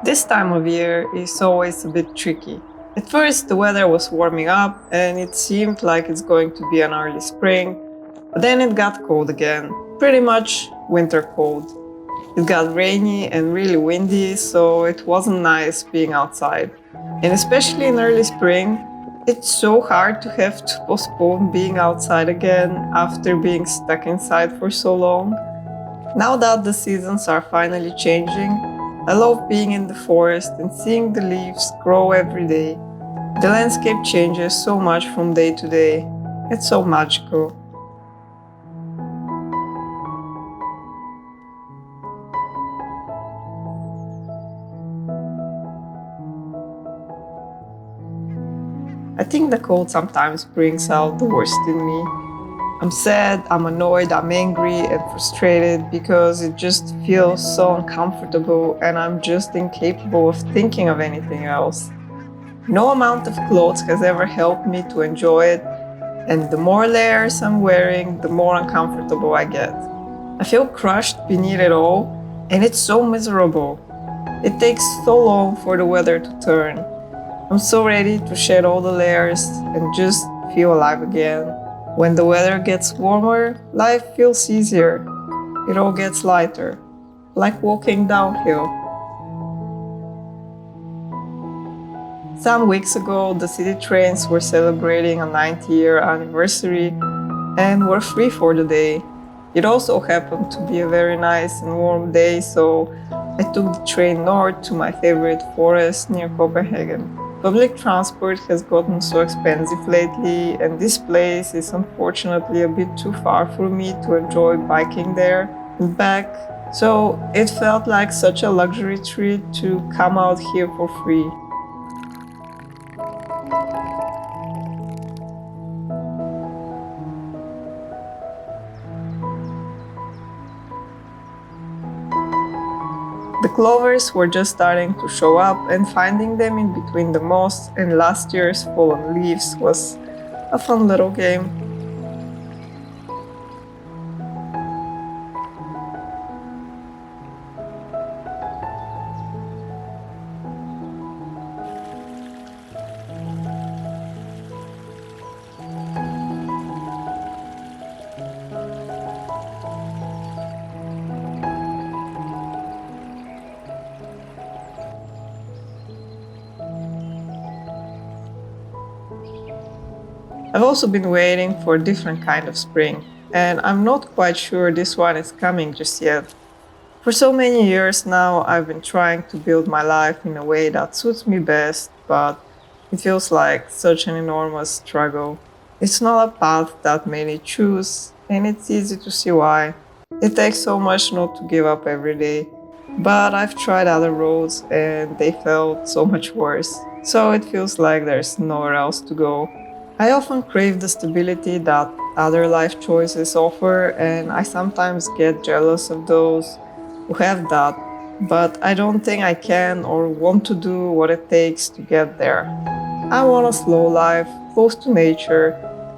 This time of year is always a bit tricky. At first, the weather was warming up and it seemed like it's going to be an early spring, but then it got cold again, pretty much winter cold. It got rainy and really windy, so it wasn't nice being outside. And especially in early spring, it's so hard to have to postpone being outside again after being stuck inside for so long. Now that the seasons are finally changing, I love being in the forest and seeing the leaves grow every day. The landscape changes so much from day to day. It's so magical. I think the cold sometimes brings out the worst in me. I'm sad, I'm annoyed, I'm angry and frustrated because it just feels so uncomfortable and I'm just incapable of thinking of anything else. No amount of clothes has ever helped me to enjoy it, and the more layers I'm wearing, the more uncomfortable I get. I feel crushed beneath it all, and it's so miserable. It takes so long for the weather to turn. I'm so ready to shed all the layers and just feel alive again. When the weather gets warmer, life feels easier. It all gets lighter, like walking downhill. Some weeks ago, the city trains were celebrating a 90-year anniversary and were free for the day. It also happened to be a very nice and warm day, so I took the train north to my favorite forest near Copenhagen. Public transport has gotten so expensive lately, and this place is unfortunately a bit too far for me to enjoy biking there and back. So it felt like such a luxury treat to come out here for free. The clovers were just starting to show up, and finding them in between the moss and last year's fallen leaves was a fun little game. I've also been waiting for a different kind of spring, and I'm not quite sure this one is coming just yet. For so many years now, I've been trying to build my life in a way that suits me best, but it feels like such an enormous struggle. It's not a path that many choose, and it's easy to see why. It takes so much not to give up every day, but I've tried other roads and they felt so much worse. So it feels like there's nowhere else to go. I often crave the stability that other life choices offer, and I sometimes get jealous of those who have that, but I don't think I can or want to do what it takes to get there. I want a slow life, close to nature,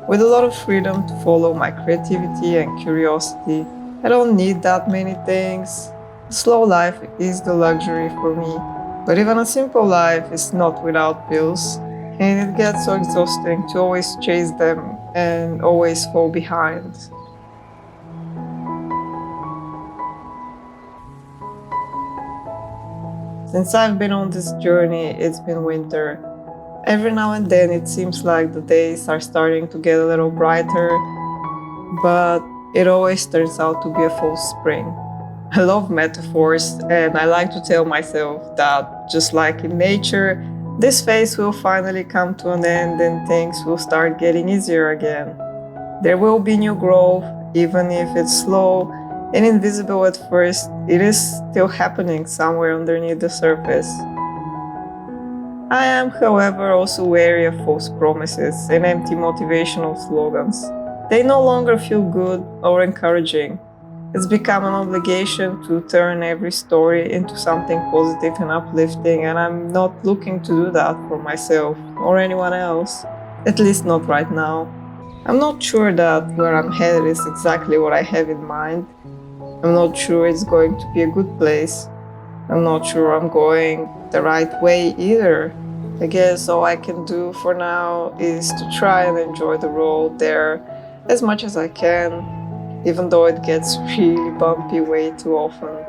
with a lot of freedom to follow my creativity and curiosity. I don't need that many things. A slow life is the luxury for me, but even a simple life is not without bills. And it gets so exhausting to always chase them and always fall behind. Since I've been on this journey, it's been winter. Every now and then it seems like the days are starting to get a little brighter, but it always turns out to be a false spring. I love metaphors, and I like to tell myself that just like in nature, this phase will finally come to an end and things will start getting easier again. There will be new growth, even if it's slow and invisible at first, it is still happening somewhere underneath the surface. I am, however, also wary of false promises and empty motivational slogans. They no longer feel good or encouraging. It's become an obligation to turn every story into something positive and uplifting, and I'm not looking to do that for myself or anyone else, at least not right now. I'm not sure that where I'm headed is exactly what I have in mind. I'm not sure it's going to be a good place. I'm not sure I'm going the right way either. I guess all I can do for now is to try and enjoy the road there as much as I can, even though it gets really bumpy way too often.